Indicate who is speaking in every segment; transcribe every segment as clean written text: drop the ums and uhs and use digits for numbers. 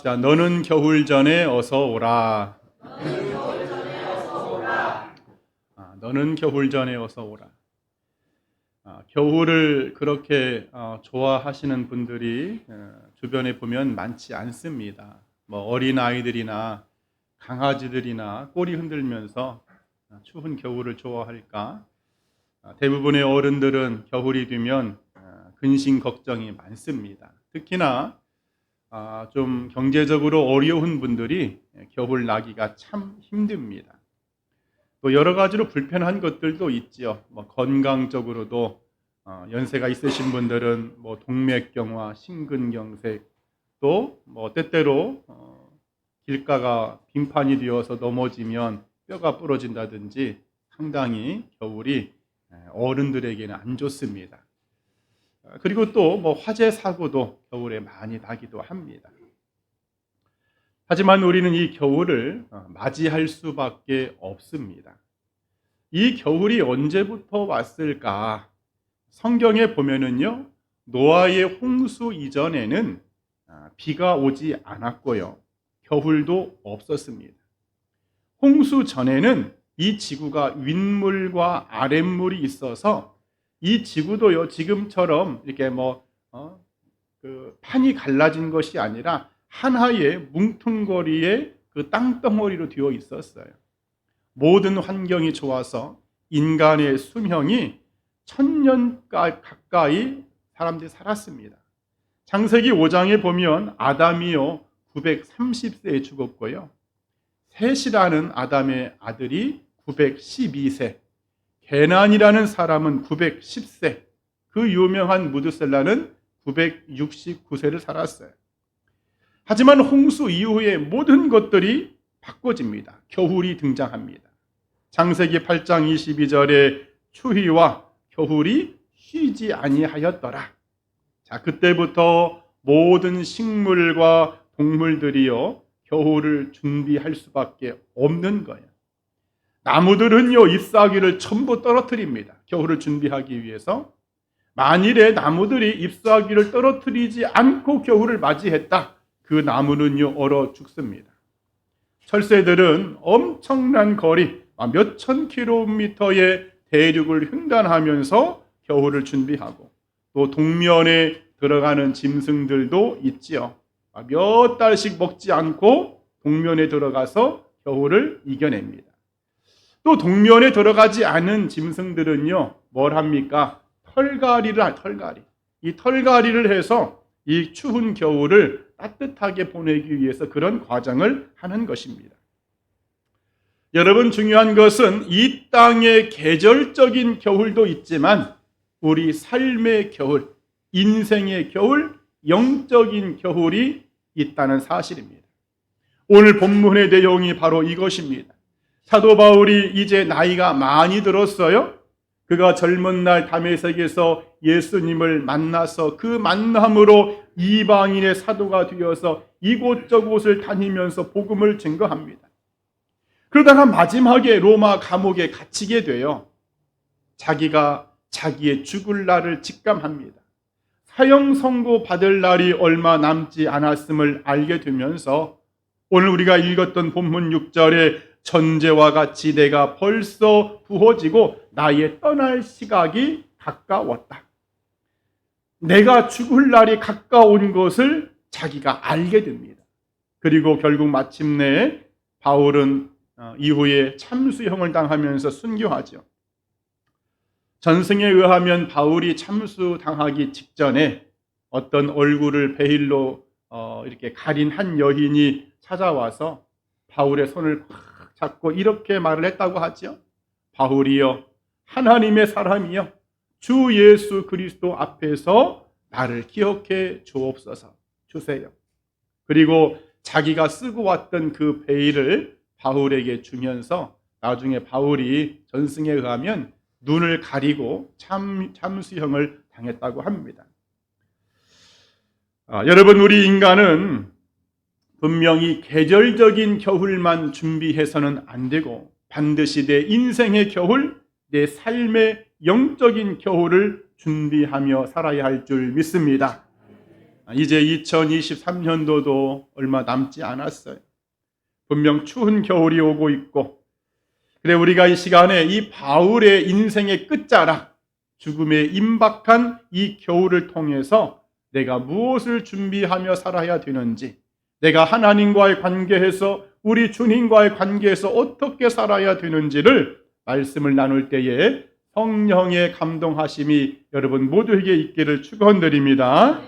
Speaker 1: 자, 너는 겨울 전에 어서 오라. 너는 겨울 전에 어서 오라. 겨울을 그렇게 좋아하시는 분들이 주변에 보면 많지 않습니다. 뭐 어린 아이들이나 강아지들이나 꼬리 흔들면서 추운 겨울을 좋아할까? 대부분의 어른들은 겨울이 되면 근심 걱정이 많습니다. 특히나 좀 경제적으로 어려운 분들이 겨울 나기가 참 힘듭니다. 또 여러 가지로 불편한 것들도 있지요. 뭐 건강적으로도 연세가 있으신 분들은 뭐 동맥경화, 심근경색, 또 뭐 때때로 길가가 빙판이 되어서 넘어지면 뼈가 부러진다든지 상당히 겨울이 어른들에게는 안 좋습니다. 그리고 또 뭐 화재 사고도 겨울에 많이 나기도 합니다. 하지만 우리는 이 겨울을 맞이할 수밖에 없습니다. 이 겨울이 언제부터 왔을까? 성경에 보면은요, 노아의 홍수 이전에는 비가 오지 않았고요, 겨울도 없었습니다. 홍수 전에는 이 지구가 윗물과 아랫물이 있어서 이 지구도요, 지금처럼 이렇게 판이 갈라진 것이 아니라 하나의 뭉퉁거리의 그 땅덩어리로 되어 있었어요. 모든 환경이 좋아서 인간의 수명이 1000년 가까이 사람들이 살았습니다. 창세기 5장에 보면 아담이요 930세에 죽었고요, 셋이라는 아담의 아들이 912세, 게난이라는 사람은 910세, 그 유명한 무드셀라는 969세를 살았어요. 하지만 홍수 이후에 모든 것들이 바꿔집니다. 겨울이 등장합니다. 창세기 8장 22절에 추위와 겨울이 쉬지 아니하였더라. 자, 그때부터 모든 식물과 동물들이요 겨울을 준비할 수밖에 없는 거예요. 나무들은요 잎사귀를 전부 떨어뜨립니다. 겨울을 준비하기 위해서. 만일에 나무들이 잎사귀를 떨어뜨리지 않고 겨울을 맞이했다, 그 나무는요 얼어 죽습니다. 철새들은 엄청난 거리, 몇천 킬로미터의 대륙을 횡단하면서 겨울을 준비하고, 또 동면에 들어가는 짐승들도 있지요. 몇 달씩 먹지 않고 동면에 들어가서 겨울을 이겨냅니다. 또 동면에 들어가지 않은 짐승들은요 뭘 합니까? 털갈이를 이 털갈이를 해서 이 추운 겨울을 따뜻하게 보내기 위해서 그런 과정을 하는 것입니다. 여러분, 중요한 것은 이 땅의 계절적인 겨울도 있지만 우리 삶의 겨울, 인생의 겨울, 영적인 겨울이 있다는 사실입니다. 오늘 본문의 내용이 바로 이것입니다. 사도 바울이 이제 나이가 많이 들었어요. 그가 젊은 날 다메섹에서 예수님을 만나서 그 만남으로 이방인의 사도가 되어서 이곳저곳을 다니면서 복음을 증거합니다. 그러다가 마지막에 로마 감옥에 갇히게 돼요. 자기가 자기의 죽을 날을 직감합니다. 사형 선고 받을 날이 얼마 남지 않았음을 알게 되면서 오늘 우리가 읽었던 본문 6절에 전제와 같이 내가 벌써 부어지고 나의 떠날 시각이 가까웠다. 내가 죽을 날이 가까운 것을 자기가 알게 됩니다. 그리고 결국 마침내 바울은 이후에 참수형을 당하면서 순교하죠. 전승에 의하면 바울이 참수당하기 직전에 어떤 얼굴을 베일로 이렇게 가린 한 여인이 찾아와서 바울의 손을 꽉 잡고 이렇게 말을 했다고 하죠. 바울이여, 하나님의 사람이여, 주 예수 그리스도 앞에서 나를 기억해 주옵소서. 주세요. 그리고 자기가 쓰고 왔던 그 베일을 바울에게 주면서 나중에 바울이 전승에 의하면 눈을 가리고 참수형을 당했다고 합니다. 여러분, 우리 인간은 분명히 계절적인 겨울만 준비해서는 안 되고 반드시 내 인생의 겨울, 내 삶의 영적인 겨울을 준비하며 살아야 할 줄 믿습니다. 이제 2023년도도 얼마 남지 않았어요. 분명 추운 겨울이 오고 있고, 그래 우리가 이 시간에 이 바울의 인생의 끝자락, 죽음에 임박한 이 겨울을 통해서 내가 무엇을 준비하며 살아야 되는지, 내가 하나님과의 관계에서 우리 주님과의 관계에서 어떻게 살아야 되는지를 말씀을 나눌 때에 성령의 감동하심이 여러분 모두에게 있기를 축원드립니다.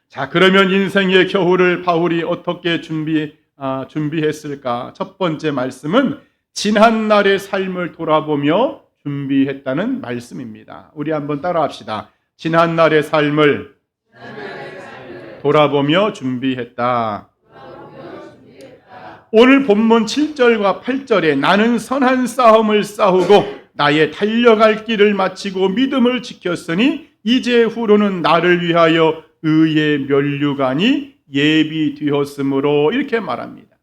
Speaker 1: 자, 그러면 인생의 겨울을 바울이 어떻게 준비했을까? 첫 번째 말씀은 지난 날의 삶을 돌아보며 준비했다는 말씀입니다. 우리 한번 따라합시다. 지난 날의 삶을 돌아보며 준비했다. 오늘 본문 7절과 8절에 나는 선한 싸움을 싸우고 나의 달려갈 길을 마치고 믿음을 지켰으니 이제 후로는 나를 위하여 의의 면류관이 예비되었으므로 이렇게 말합니다.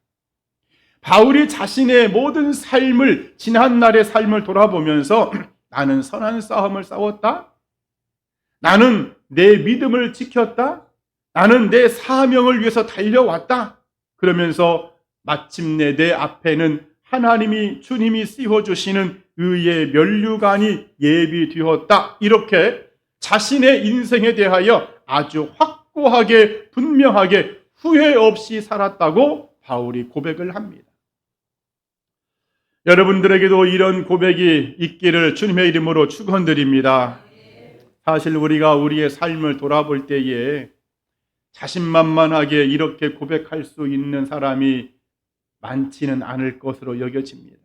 Speaker 1: 바울이 자신의 모든 삶을, 지난 날의 삶을 돌아보면서 나는 선한 싸움을 싸웠다. 나는 내 믿음을 지켰다. 나는 내 사명을 위해서 달려왔다. 그러면서 마침내 내 앞에는 하나님이, 주님이 씌워주시는 의의 면류관이 예비되었다. 이렇게 자신의 인생에 대하여 아주 확고하게, 분명하게 후회 없이 살았다고 바울이 고백을 합니다. 여러분들에게도 이런 고백이 있기를 주님의 이름으로 축원드립니다. 사실 우리가 우리의 삶을 돌아볼 때에 자신만만하게 이렇게 고백할 수 있는 사람이 많지는 않을 것으로 여겨집니다.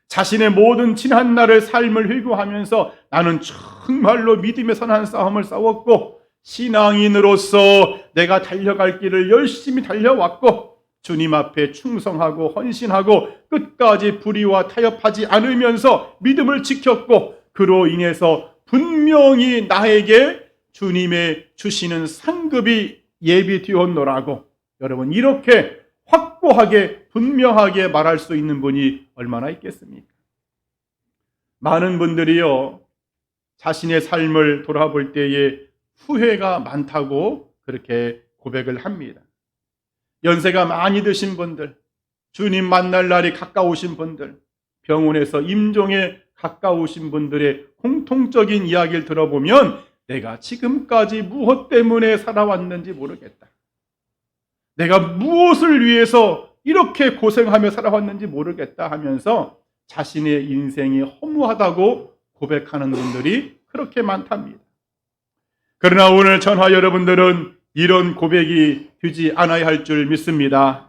Speaker 1: 자신의 모든 지난 날의 삶을 회고하면서 나는 정말로 믿음의 선한 싸움을 싸웠고 신앙인으로서 내가 달려갈 길을 열심히 달려왔고 주님 앞에 충성하고 헌신하고 끝까지 불의와 타협하지 않으면서 믿음을 지켰고 그로 인해서 분명히 나에게 주님의 주시는 상급이 예비되었노라고 여러분 이렇게 확고하게 분명하게 말할 수 있는 분이 얼마나 있겠습니까? 많은 분들이요 자신의 삶을 돌아볼 때에 후회가 많다고 그렇게 고백을 합니다. 연세가 많이 드신 분들, 주님 만날 날이 가까우신 분들, 병원에서 임종에 가까우신 분들의 공통적인 이야기를 들어보면 내가 지금까지 무엇 때문에 살아왔는지 모르겠다. 내가 무엇을 위해서 이렇게 고생하며 살아왔는지 모르겠다 하면서 자신의 인생이 허무하다고 고백하는 분들이 그렇게 많답니다. 그러나 오늘 전화 여러분들은 이런 고백이 되지 않아야 할 줄 믿습니다.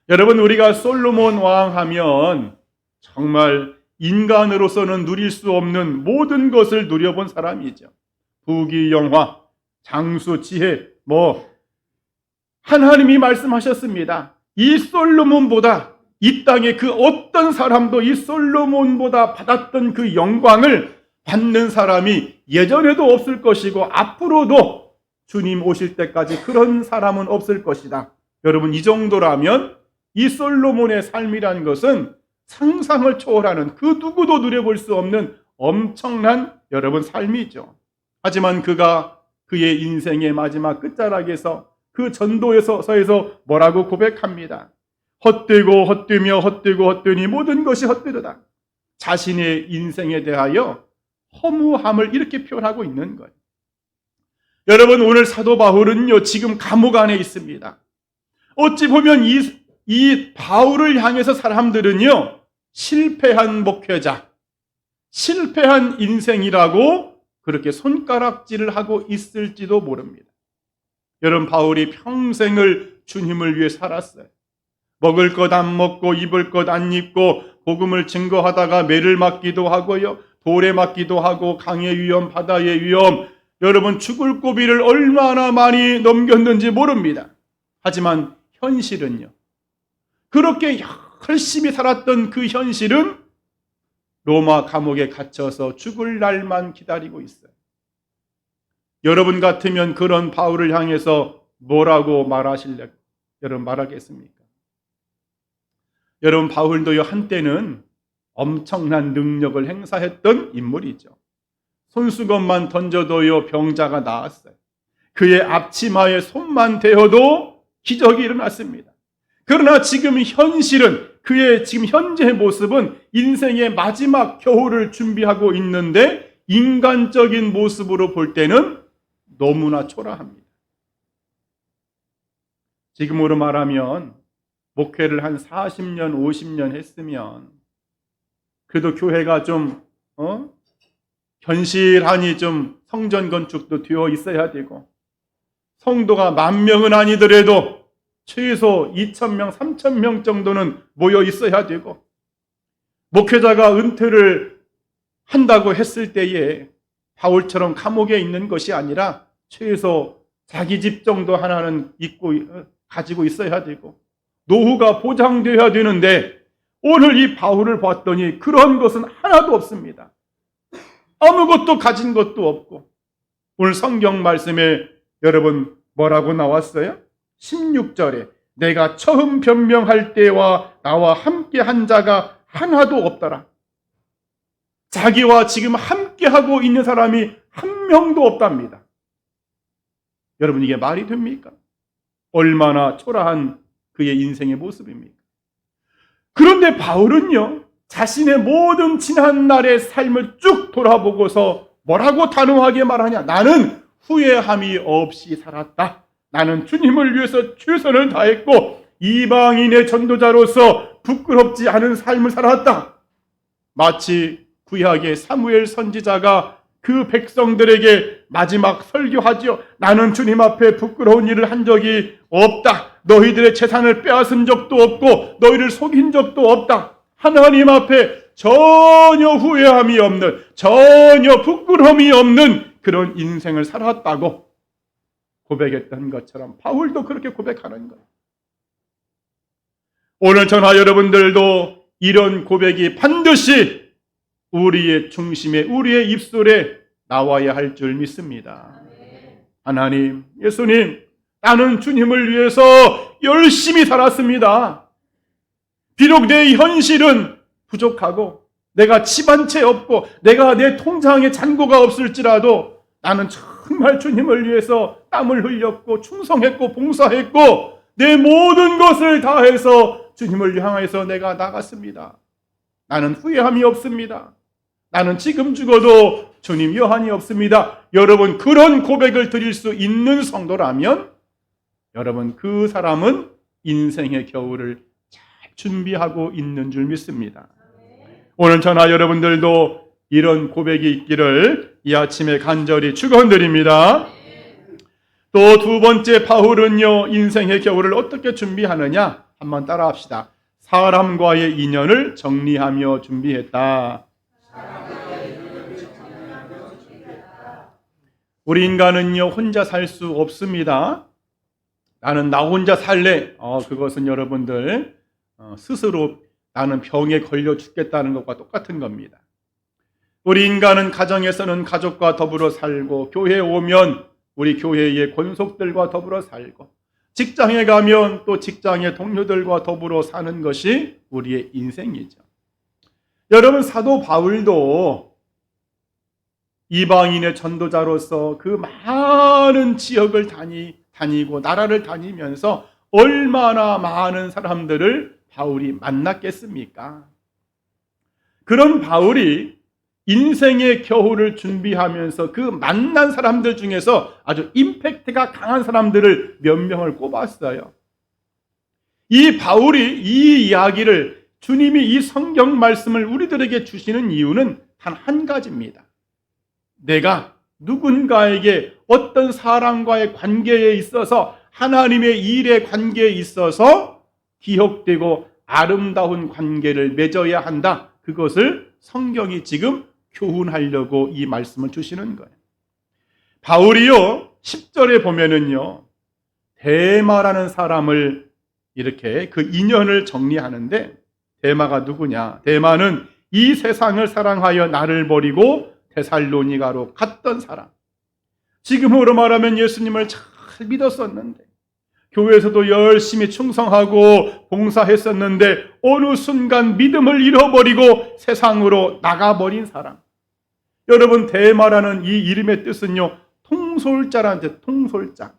Speaker 1: 여러분 우리가 솔로몬 왕 하면 정말 인간으로서는 누릴 수 없는 모든 것을 누려본 사람이죠. 부귀영화, 장수, 지혜, 하나님이 말씀하셨습니다. 이 솔로몬보다 이 땅에 그 어떤 사람도 이 솔로몬보다 받았던 그 영광을 받는 사람이 예전에도 없을 것이고 앞으로도 주님 오실 때까지 그런 사람은 없을 것이다. 여러분 이 정도라면 이 솔로몬의 삶이라는 것은 상상을 초월하는 그 누구도 누려볼 수 없는 엄청난 여러분 삶이죠. 하지만 그가 그의 인생의 마지막 끝자락에서 그 전도에서에서 뭐라고 고백합니다. 헛되고 헛되며 헛되고 헛되니 모든 것이 헛되도다. 자신의 인생에 대하여 허무함을 이렇게 표현하고 있는 거예요. 여러분 오늘 사도 바울은요 지금 감옥 안에 있습니다. 어찌 보면 이 바울을 향해서 사람들은요 실패한 목회자, 실패한 인생이라고 그렇게 손가락질을 하고 있을지도 모릅니다. 여러분 바울이 평생을 주님을 위해 살았어요. 먹을 것 안 먹고 입을 것 안 입고 복음을 증거하다가 매를 맞기도 하고요. 돌에 맞기도 하고 강의 위험, 바다의 위험, 여러분 죽을 고비를 얼마나 많이 넘겼는지 모릅니다. 하지만 현실은요. 그렇게 열심히 살았던 그 현실은 로마 감옥에 갇혀서 죽을 날만 기다리고 있어요. 여러분 같으면 그런 바울을 향해서 뭐라고 여러분 말하겠습니까? 여러분 바울도요 한때는 엄청난 능력을 행사했던 인물이죠. 손수건만 던져도요 병자가 나았어요. 그의 앞치마에 손만 대어도 기적이 일어났습니다. 그러나 지금 현실은, 그의 지금 현재의 모습은 인생의 마지막 겨울을 준비하고 있는데 인간적인 모습으로 볼 때는 너무나 초라합니다. 지금으로 말하면 목회를 한 40년, 50년 했으면 그래도 교회가 좀 견실하니 좀 성전 건축도 되어 있어야 되고, 성도가 10,000명은 아니더라도 최소 2,000명, 3,000명 정도는 모여 있어야 되고, 목회자가 은퇴를 한다고 했을 때에 바울처럼 감옥에 있는 것이 아니라 최소 자기 집 정도 하나는 가지고 있어야 되고, 노후가 보장되어야 되는데 오늘 이 바울을 봤더니 그런 것은 하나도 없습니다. 아무것도 가진 것도 없고, 오늘 성경 말씀에 여러분 뭐라고 나왔어요? 16절에 내가 처음 변명할 때와 나와 함께 한 자가 하나도 없더라. 자기와 지금 함께하고 있는 사람이 한 명도 없답니다. 여러분, 이게 말이 됩니까? 얼마나 초라한 그의 인생의 모습입니까? 그런데 바울은요, 자신의 모든 지난 날의 삶을 쭉 돌아보고서 뭐라고 단호하게 말하냐? 나는 후회함이 없이 살았다. 나는 주님을 위해서 최선을 다했고 이방인의 전도자로서 부끄럽지 않은 삶을 살았다. 마치 구약의 사무엘 선지자가 그 백성들에게 마지막 설교하지요. 나는 주님 앞에 부끄러운 일을 한 적이 없다. 너희들의 재산을 빼앗은 적도 없고 너희를 속인 적도 없다. 하나님 앞에 전혀 후회함이 없는, 전혀 부끄러움이 없는 그런 인생을 살았다고 고백했던 것처럼 바울도 그렇게 고백하는 거예요. 오늘 저나 여러분들도 이런 고백이 반드시 우리의 중심에, 우리의 입술에 나와야 할 줄 믿습니다. 하나님, 예수님, 나는 주님을 위해서 열심히 살았습니다. 비록 내 현실은 부족하고 내가 집 한 채 없고 내가 내 통장에 잔고가 없을지라도 나는 정말 주님을 위해서 땀을 흘렸고 충성했고 봉사했고 내 모든 것을 다해서 주님을 향해서 내가 나갔습니다. 나는 후회함이 없습니다. 나는 지금 죽어도 주님 여한이 없습니다. 여러분, 그런 고백을 드릴 수 있는 성도라면 여러분, 그 사람은 인생의 겨울을 잘 준비하고 있는 줄 믿습니다. 오늘 저나 여러분들도 이런 고백이 있기를 이 아침에 간절히 축원드립니다. 또 두 번째, 바울은요, 인생의 겨울을 어떻게 준비하느냐? 한번 따라합시다. 사람과의 인연을 정리하며 준비했다. 우리 인간은요, 혼자 살 수 없습니다. 나는 나 혼자 살래. 그것은 여러분들 스스로 나는 병에 걸려 죽겠다는 것과 똑같은 겁니다. 우리 인간은 가정에서는 가족과 더불어 살고, 교회에 오면 우리 교회의 권속들과 더불어 살고, 직장에 가면 또 직장의 동료들과 더불어 사는 것이 우리의 인생이죠. 여러분, 사도 바울도 이방인의 전도자로서 그 많은 지역을 다니고 나라를 다니면서 얼마나 많은 사람들을 바울이 만났겠습니까? 그런 바울이 인생의 겨울을 준비하면서 그 만난 사람들 중에서 아주 임팩트가 강한 사람들을 몇 명을 꼽았어요. 이 바울이 이 이야기를, 주님이 이 성경 말씀을 우리들에게 주시는 이유는 단 한 가지입니다. 내가 누군가에게 어떤 사람과의 관계에 있어서, 하나님의 일의 관계에 있어서 기억되고 아름다운 관계를 맺어야 한다. 그것을 성경이 지금 교훈하려고 이 말씀을 주시는 거예요. 바울이요, 10절에 보면은요, 데마라는 사람을 이렇게 그 인연을 정리하는데, 데마가 누구냐? 데마는 이 세상을 사랑하여 나를 버리고 데살로니가로 갔던 사람. 지금으로 말하면 예수님을 잘 믿었었는데, 교회에서도 열심히 충성하고 봉사했었는데 어느 순간 믿음을 잃어버리고 세상으로 나가버린 사람. 여러분, 데마라는 이 이름의 뜻은요, 통솔자라는데 통솔자.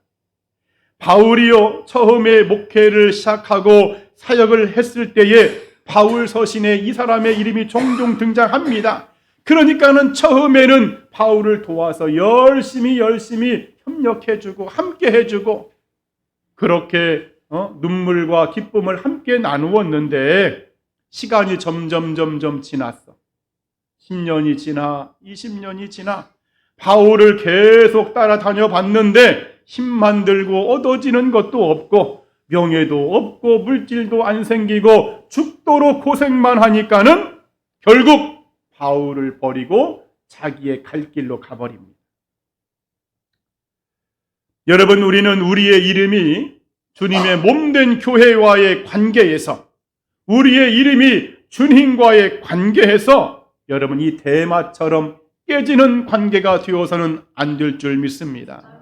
Speaker 1: 바울이요 처음에 목회를 시작하고 사역을 했을 때에 바울 서신에 이 사람의 이름이 종종 등장합니다. 그러니까는 처음에는 바울을 도와서 열심히 협력해주고 함께 해주고 그렇게 눈물과 기쁨을 함께 나누었는데 시간이 점점 지났어. 10년이 지나 20년이 지나 바울을 계속 따라다녀 봤는데 힘만 들고 얻어지는 것도 없고 명예도 없고 물질도 안 생기고 죽도록 고생만 하니까는 결국 바울을 버리고 자기의 갈 길로 가버립니다. 여러분, 우리는 우리의 이름이 주님의 몸된 교회와의 관계에서 우리의 이름이 주님과의 관계에서 여러분 이 대마처럼 깨지는 관계가 되어서는 안 될 줄 믿습니다.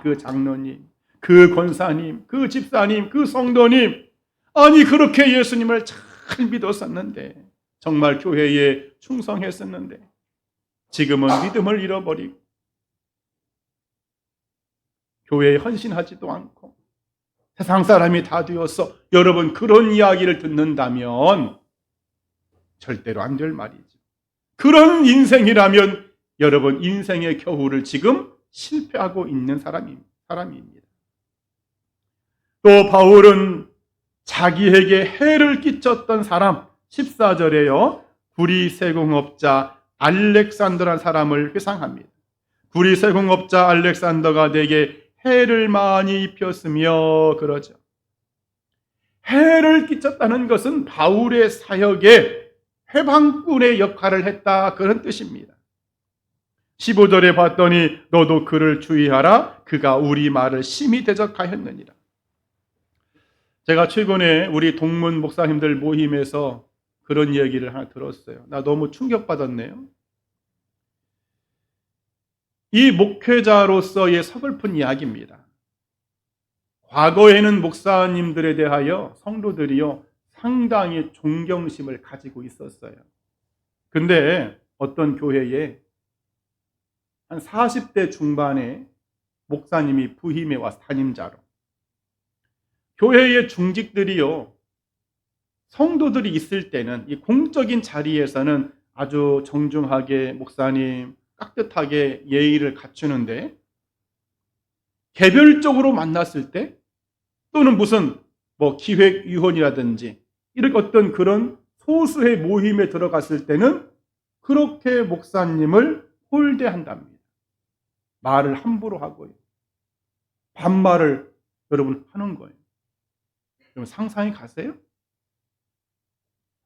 Speaker 1: 그 장로님, 그 권사님, 그 집사님, 그 성도님, 아니 그렇게 예수님을 잘 믿었었는데 정말 교회에 충성했었는데 지금은 믿음을 잃어버리고 교회에 헌신하지도 않고 세상 사람이 다 되었어. 여러분 그런 이야기를 듣는다면 절대로 안 될 말이죠. 그런 인생이라면 여러분 인생의 겨울을 지금 실패하고 있는 사람입니다. 또 바울은 자기에게 해를 끼쳤던 사람 14절에요. 구리세공업자 알렉산더라는 사람을 회상합니다. 구리세공업자 알렉산더가 내게 해를 많이 입혔으며 그러죠. 해를 끼쳤다는 것은 바울의 사역에 해방꾼의 역할을 했다 그런 뜻입니다. 15절에 봤더니 너도 그를 주의하라. 그가 우리 말을 심히 대적하였느니라. 제가 최근에 우리 동문 목사님들 모임에서 그런 얘기를 하나 들었어요. 나 너무 충격받았네요. 이 목회자로서의 서글픈 이야기입니다. 과거에는 목사님들에 대하여 성도들이요 상당히 존경심을 가지고 있었어요. 근데 어떤 교회에 한 40대 중반에 목사님이 부임해 와서 담임자로 교회의 중직들이요 성도들이 있을 때는 이 공적인 자리에서는 아주 정중하게 목사님 깍듯하게 예의를 갖추는데 개별적으로 만났을 때 또는 무슨 기획위원이라든지 이렇게 어떤 그런 소수의 모임에 들어갔을 때는 그렇게 목사님을 홀대한답니다. 말을 함부로 하고요. 반말을 여러분 하는 거예요. 여러분 상상이 가세요?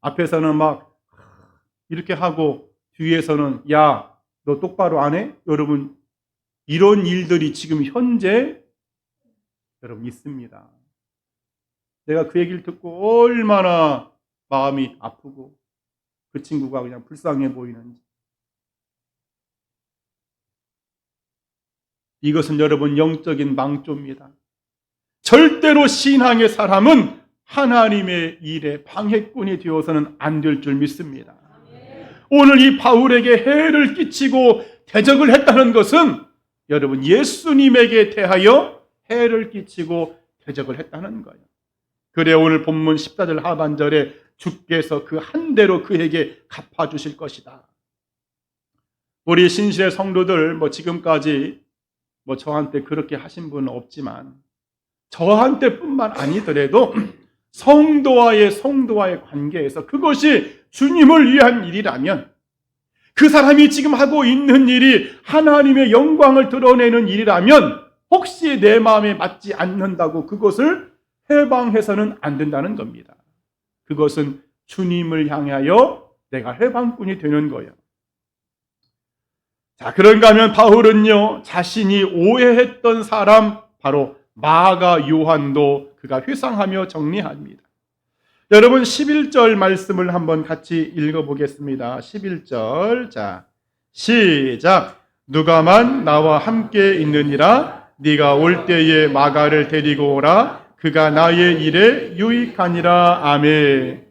Speaker 1: 앞에서는 막 이렇게 하고 뒤에서는 야, 너 똑바로 안 해? 여러분 이런 일들이 지금 현재 여러분 있습니다. 내가 그 얘기를 듣고 얼마나 마음이 아프고 그 친구가 그냥 불쌍해 보이는지. 이것은 여러분 영적인 망조입니다. 절대로 신앙의 사람은 하나님의 일에 방해꾼이 되어서는 안 될 줄 믿습니다. 오늘 이 바울에게 해를 끼치고 대적을 했다는 것은 여러분 예수님에게 대하여 해를 끼치고 대적을 했다는 거예요. 그래 오늘 본문 14절 하반절에 주께서 그 한 대로 그에게 갚아주실 것이다. 우리 신실의 성도들 지금까지 저한테 그렇게 하신 분은 없지만 저한테뿐만 아니더라도 성도와의 관계에서 그것이 주님을 위한 일이라면 그 사람이 지금 하고 있는 일이 하나님의 영광을 드러내는 일이라면 혹시 내 마음에 맞지 않는다고 그것을 해방해서는 안 된다는 겁니다. 그것은 주님을 향하여 내가 해방꾼이 되는 거예요. 자, 그런가 하면 바울은요 자신이 오해했던 사람 바로 마가 요한도 그가 회상하며 정리합니다. 여러분 11절 말씀을 한번 같이 읽어보겠습니다. 11절 자 시작. 누가만 나와 함께 있느니라. 네가 올 때에 마가를 데리고 오라. 그가 나의 일에 유익하니라. 아멘.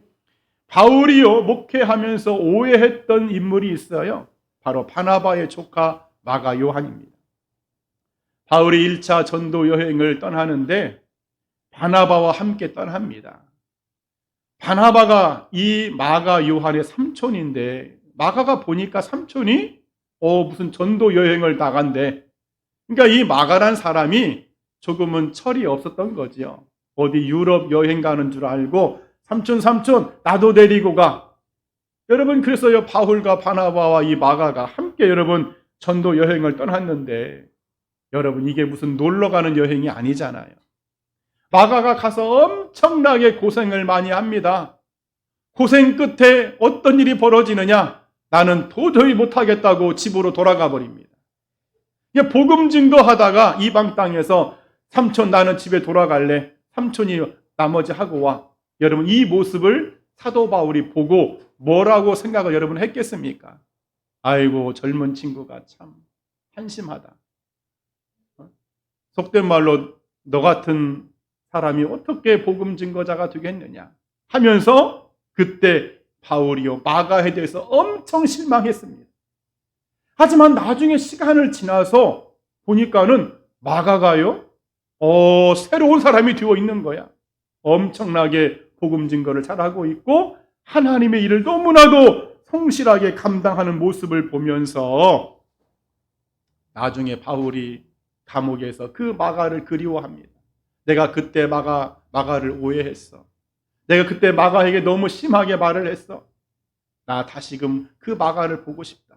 Speaker 1: 바울이요 목회하면서 오해했던 인물이 있어요. 바로 바나바의 조카 마가 요한입니다. 바울이 1차 전도 여행을 떠나는데 바나바와 함께 떠납니다. 바나바가 이 마가 요한의 삼촌인데, 마가가 보니까 삼촌이 무슨 전도 여행을 나간대. 그러니까 이 마가란 사람이 조금은 철이 없었던 거지요. 어디 유럽 여행 가는 줄 알고 삼촌 나도 데리고 가. 여러분, 그래서요 바울과 바나바와 이 마가가 함께 여러분 전도 여행을 떠났는데, 여러분 이게 무슨 놀러 가는 여행이 아니잖아요. 마가가 가서 엄청나게 고생을 많이 합니다. 고생 끝에 어떤 일이 벌어지느냐? 나는 도저히 못하겠다고 집으로 돌아가 버립니다. 복음 증거하다가 이방 땅에서 삼촌 나는 집에 돌아갈래. 삼촌이 나머지 하고 와. 여러분 이 모습을 사도 바울이 보고 뭐라고 생각을 여러분 했겠습니까? 아이고 젊은 친구가 참 한심하다. 속된 말로 너 같은 사람이 어떻게 복음 증거자가 되겠느냐 하면서 그때 바울이요 마가에 대해서 엄청 실망했습니다. 하지만 나중에 시간을 지나서 보니까는 마가가요 새로운 사람이 되어 있는 거야. 엄청나게 복음 증거를 잘하고 있고 하나님의 일을 너무나도 성실하게 감당하는 모습을 보면서 나중에 바울이 감옥에서 그 마가를 그리워합니다. 내가 그때 마가를 오해했어. 내가 그때 마가에게 너무 심하게 말을 했어. 나 다시금 그 마가를 보고 싶다.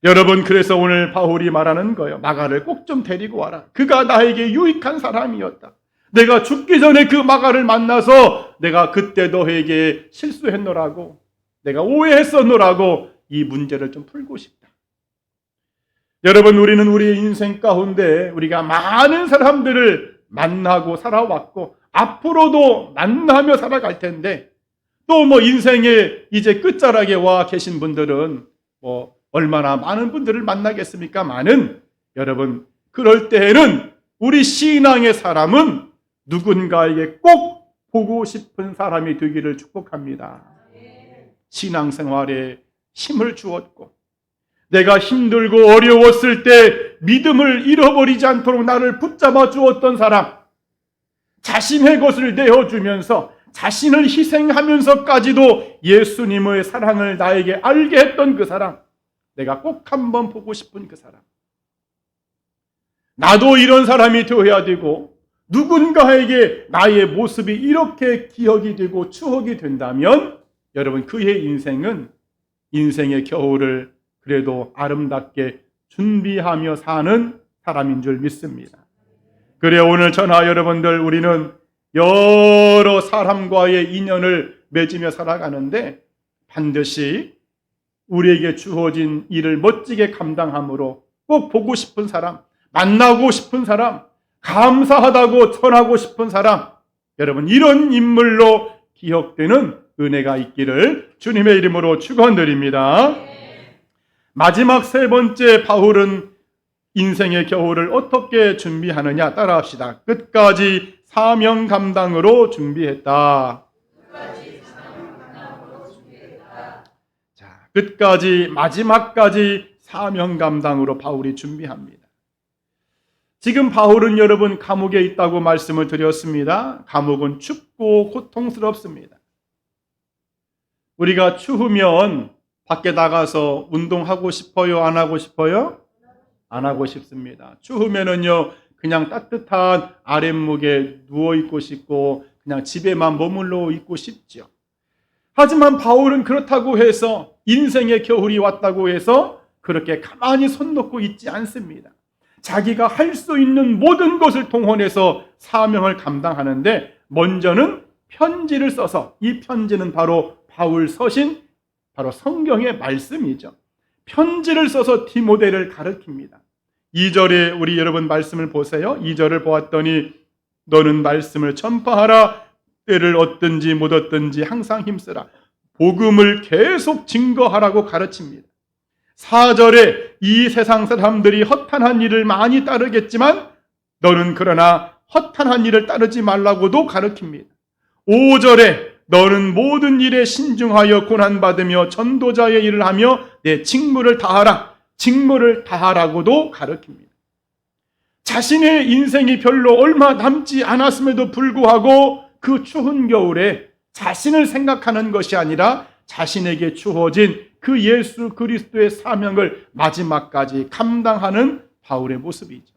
Speaker 1: 여러분, 그래서 오늘 바울이 말하는 거예요. 마가를 꼭 좀 데리고 와라. 그가 나에게 유익한 사람이었다. 내가 죽기 전에 그 마가를 만나서 내가 그때 너에게 실수했노라고, 내가 오해했었노라고 이 문제를 좀 풀고 싶다. 여러분, 우리는 우리의 인생 가운데 우리가 많은 사람들을 만나고 살아왔고 앞으로도 만나며 살아갈 텐데, 또 인생의 이제 끝자락에 와 계신 분들은 얼마나 많은 분들을 만나겠습니까? 여러분, 그럴 때에는 우리 신앙의 사람은 누군가에게 꼭 보고 싶은 사람이 되기를 축복합니다. 신앙생활에 힘을 주었고 내가 힘들고 어려웠을 때 믿음을 잃어버리지 않도록 나를 붙잡아 주었던 사람, 자신의 것을 내어주면서 자신을 희생하면서까지도 예수님의 사랑을 나에게 알게 했던 그 사람, 내가 꼭 한번 보고 싶은 그 사람, 나도 이런 사람이 되어야 되고 누군가에게 나의 모습이 이렇게 기억이 되고 추억이 된다면 여러분 그의 인생은 인생의 겨울을 그래도 아름답게 준비하며 사는 사람인 줄 믿습니다. 그래 오늘 저나 여러분들 우리는 여러 사람과의 인연을 맺으며 살아가는데 반드시 우리에게 주어진 일을 멋지게 감당함으로 꼭 보고 싶은 사람, 만나고 싶은 사람, 감사하다고 전하고 싶은 사람, 여러분 이런 인물로 기억되는 은혜가 있기를 주님의 이름으로 축원드립니다. 마지막 세 번째 바울은 인생의 겨울을 어떻게 준비하느냐 따라합시다. 끝까지 사명 감당으로 준비했다. 자, 끝까지 마지막까지 사명 감당으로 바울이 준비합니다. 지금 바울은 여러분 감옥에 있다고 말씀을 드렸습니다. 감옥은 춥고 고통스럽습니다. 우리가 추우면 밖에 나가서 운동하고 싶어요? 안 하고 싶어요? 안 하고 싶습니다. 추우면은요 그냥 따뜻한 아랫목에 누워있고 싶고 그냥 집에만 머물러 있고 싶죠. 하지만 바울은 그렇다고 해서 인생의 겨울이 왔다고 해서 그렇게 가만히 손 놓고 있지 않습니다. 자기가 할 수 있는 모든 것을 동원해서 사명을 감당하는데 먼저는 편지를 써서, 이 편지는 바로 바울 서신, 바로 성경의 말씀이죠. 편지를 써서 디모데를 가르칩니다. 2절에 우리 여러분 말씀을 보세요. 2절을 보았더니 너는 말씀을 전파하라. 때를 얻든지 못 얻든지 항상 힘쓰라. 복음을 계속 증거하라고 가르칩니다. 4절에 이 세상 사람들이 허탄한 일을 많이 따르겠지만 너는 그러나 허탄한 일을 따르지 말라고도 가르칩니다. 5절에 너는 모든 일에 신중하여 고난받으며 전도자의 일을 하며 내 직무를 다하라. 직무를 다하라고도 가르칩니다. 자신의 인생이 별로 얼마 남지 않았음에도 불구하고 그 추운 겨울에 자신을 생각하는 것이 아니라 자신에게 주어진 그 예수 그리스도의 사명을 마지막까지 감당하는 바울의 모습이죠.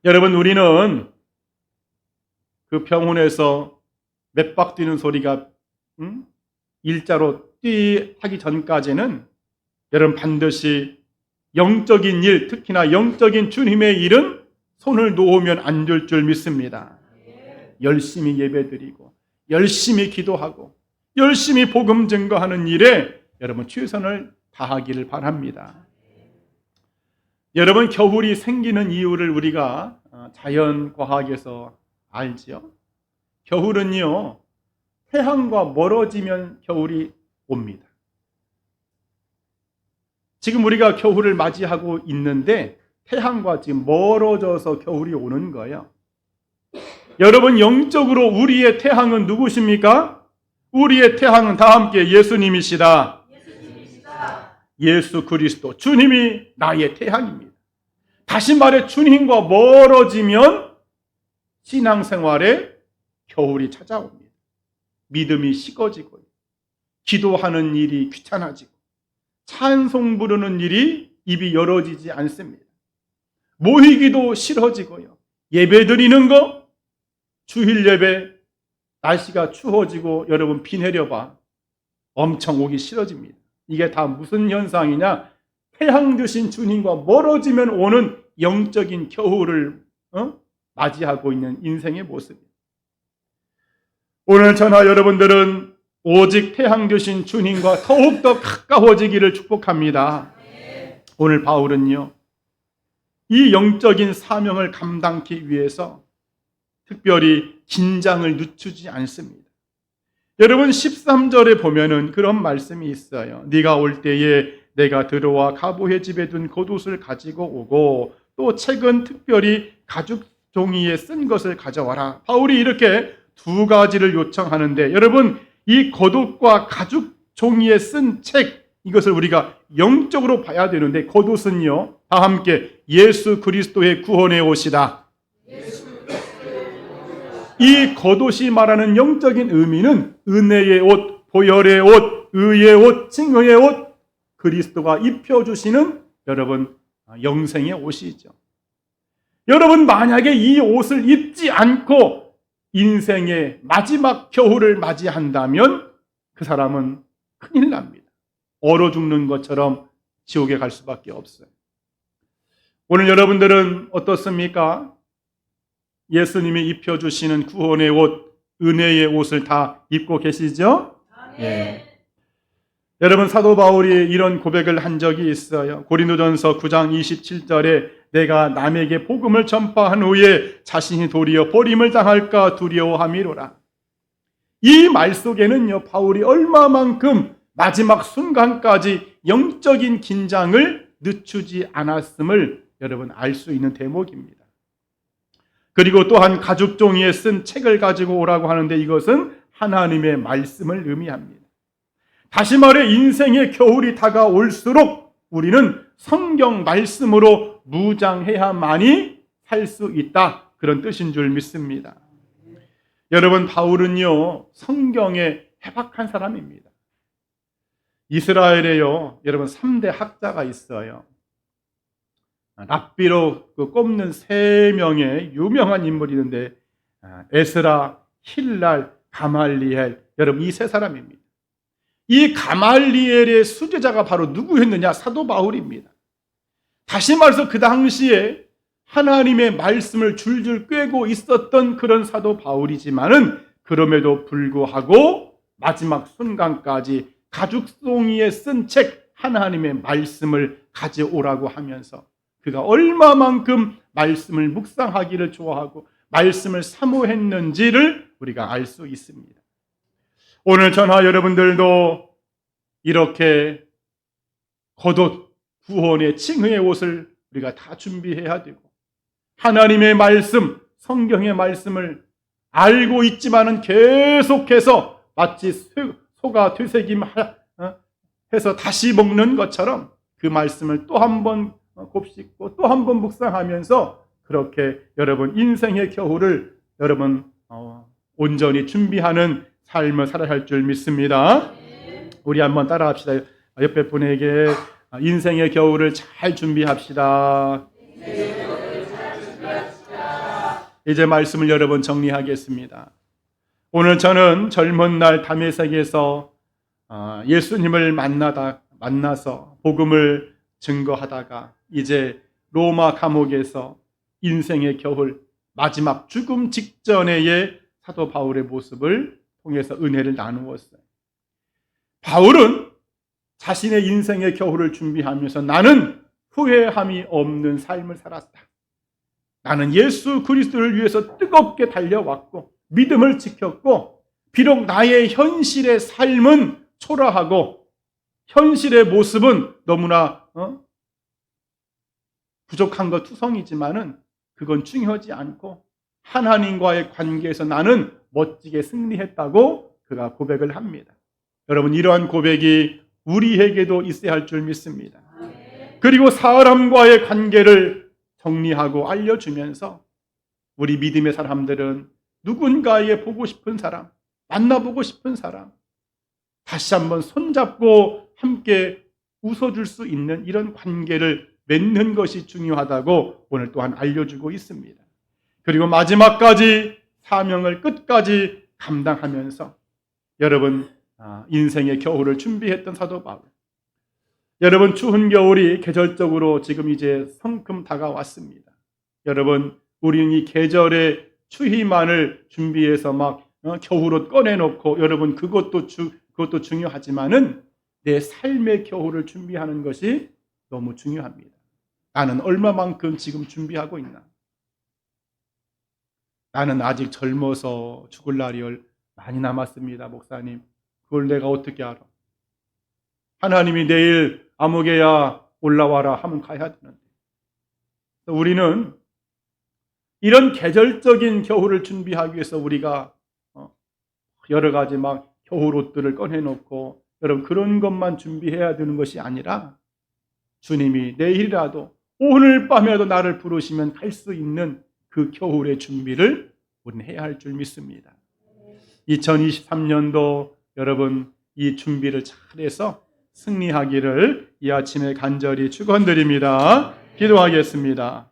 Speaker 1: 여러분, 우리는 그 병원에서 맥박 뛰는 소리가 일자로 하기 전까지는 여러분 반드시 영적인 일, 특히나 영적인 주님의 일은 손을 놓으면 안 될 줄 믿습니다. 열심히 예배드리고 열심히 기도하고 열심히 복음 증거하는 일에 여러분 최선을 다하기를 바랍니다. 여러분, 겨울이 생기는 이유를 우리가 자연과학에서 알지요. 겨울은요, 태양과 멀어지면 겨울이 옵니다. 지금 우리가 겨울을 맞이하고 있는데 태양과 지금 멀어져서 겨울이 오는 거예요. 여러분, 영적으로 우리의 태양은 누구십니까? 우리의 태양은 다 함께 예수님이시다. 예수 그리스도, 주님이 나의 태양입니다. 다시 말해 주님과 멀어지면 신앙생활에 겨울이 찾아옵니다. 믿음이 식어지고 기도하는 일이 귀찮아지고 찬송 부르는 일이 입이 열어지지 않습니다. 모이기도 싫어지고요. 예배 드리는 거, 주일 예배, 날씨가 추워지고 여러분 비 내려봐 엄청 오기 싫어집니다. 이게 다 무슨 현상이냐? 태양 되신 주님과 멀어지면 오는 영적인 겨울을 맞이하고 있는 인생의 모습입니다. 오늘 저나 여러분들은 오직 태양 되신 주님과 더욱더 가까워지기를 축복합니다. 오늘 바울은요, 이 영적인 사명을 감당하기 위해서 특별히 긴장을 늦추지 않습니다. 여러분 13절에 보면은 그런 말씀이 있어요. 네가 올 때에 내가 들어와 가보의 집에 둔 겉옷을 가지고 오고 또 책은 특별히 가죽 종이에 쓴 것을 가져와라. 바울이 이렇게 두 가지를 요청하는데, 여러분 이 겉옷과 가죽 종이에 쓴 책, 이것을 우리가 영적으로 봐야 되는데, 겉옷은요 다 함께 예수 그리스도의 구원의 옷이다. 이 겉옷이 말하는 영적인 의미는 은혜의 옷, 보혈의 옷, 의의 옷, 칭의의 옷, 그리스도가 입혀주시는 여러분 영생의 옷이죠. 여러분 만약에 이 옷을 입지 않고 인생의 마지막 겨울을 맞이한다면 그 사람은 큰일 납니다. 얼어 죽는 것처럼 지옥에 갈 수밖에 없어요. 오늘 여러분들은 어떻습니까? 예수님이 입혀주시는 구원의 옷, 은혜의 옷을 다 입고 계시죠? 예. 여러분 사도 바울이 이런 고백을 한 적이 있어요. 고린도전서 9장 27절에 내가 남에게 복음을 전파한 후에 자신이 도리어 버림을 당할까 두려워함이로라. 이 말 속에는요 바울이 얼마만큼 마지막 순간까지 영적인 긴장을 늦추지 않았음을 여러분 알 수 있는 대목입니다. 그리고 또한 가죽 종이에 쓴 책을 가지고 오라고 하는데 이것은 하나님의 말씀을 의미합니다. 다시 말해 인생의 겨울이 다가올수록 우리는 성경 말씀으로 무장해야만이 살 수 있다, 그런 뜻인 줄 믿습니다. 여러분 바울은요 성경에 해박한 사람입니다. 이스라엘에요 여러분 3대 학자가 있어요. 랍비로 꼽는 3명의 유명한 인물이 있는데 에스라, 힐랄, 가말리엘, 여러분 이 3사람입니다. 이 가말리엘의 수제자가 바로 누구였느냐? 사도 바울입니다. 다시 말해서 그 당시에 하나님의 말씀을 줄줄 꿰고 있었던 그런 사도 바울이지만은 그럼에도 불구하고 마지막 순간까지 가죽송이에 쓴 책 하나님의 말씀을 가져오라고 하면서 그가 얼마만큼 말씀을 묵상하기를 좋아하고 말씀을 사모했는지를 우리가 알 수 있습니다. 오늘 저나 여러분들도 이렇게 겉옷, 구원의 칭의의 옷을 우리가 다 준비해야 되고 하나님의 말씀, 성경의 말씀을 알고 있지만은 계속해서 마치 소가 되새김해서 다시 먹는 것처럼 그 말씀을 또 한 번 곱씹고 또 한 번 묵상하면서 그렇게 여러분 인생의 겨울을 여러분 온전히 준비하는 삶을 살아야 할 줄 믿습니다. 우리 한번 따라합시다. 옆에 분에게 인생의 겨울을 잘 준비합시다. 이제 말씀을 여러분 정리하겠습니다. 오늘 저는 젊은 날 다메섹에서 예수님을 만나서 복음을 증거하다가 이제 로마 감옥에서 인생의 겨울 마지막 죽음 직전의 사도 바울의 모습을 통해서 은혜를 나누었어요. 바울은 자신의 인생의 겨울을 준비하면서 나는 후회함이 없는 삶을 살았다. 나는 예수 그리스도를 위해서 뜨겁게 달려왔고 믿음을 지켰고 비록 나의 현실의 삶은 초라하고 현실의 모습은 너무나 부족한 것 투성이지만은 그건 중요하지 않고 하나님과의 관계에서 나는 멋지게 승리했다고 그가 고백을 합니다. 여러분 이러한 고백이 우리에게도 있어야 할 줄 믿습니다. 그리고 사람과의 관계를 정리하고 알려주면서 우리 믿음의 사람들은 누군가의 보고 싶은 사람, 만나보고 싶은 사람, 다시 한번 손잡고 함께 웃어줄 수 있는 이런 관계를 맺는 것이 중요하다고 오늘 또한 알려주고 있습니다. 그리고 마지막까지 사명을 끝까지 감당하면서 여러분 인생의 겨울을 준비했던 사도 바울. 여러분 추운 겨울이 계절적으로 지금 이제 성큼 다가왔습니다. 여러분 우리는 이 계절의 추위만을 준비해서 막 겨울옷 꺼내놓고 여러분 그것도 중요하지만은 내 삶의 겨울을 준비하는 것이 너무 중요합니다. 나는 얼마만큼 지금 준비하고 있나? 나는 아직 젊어서 죽을 날이 많이 남았습니다, 목사님. 그걸 내가 어떻게 알아? 하나님이 내일 아무개야 올라와라 하면 가야 되는데. 우리는 이런 계절적인 겨울을 준비하기 위해서 우리가 여러 가지 막 겨울 옷들을 꺼내놓고 여러분 그런 것만 준비해야 되는 것이 아니라 주님이 내일이라도 오늘 밤에라도 나를 부르시면 갈 수 있는 그 겨울의 준비를 우리는 해야 할 줄 믿습니다. 2023년도 여러분 이 준비를 잘해서 승리하기를 이 아침에 간절히 축원드립니다. 기도하겠습니다.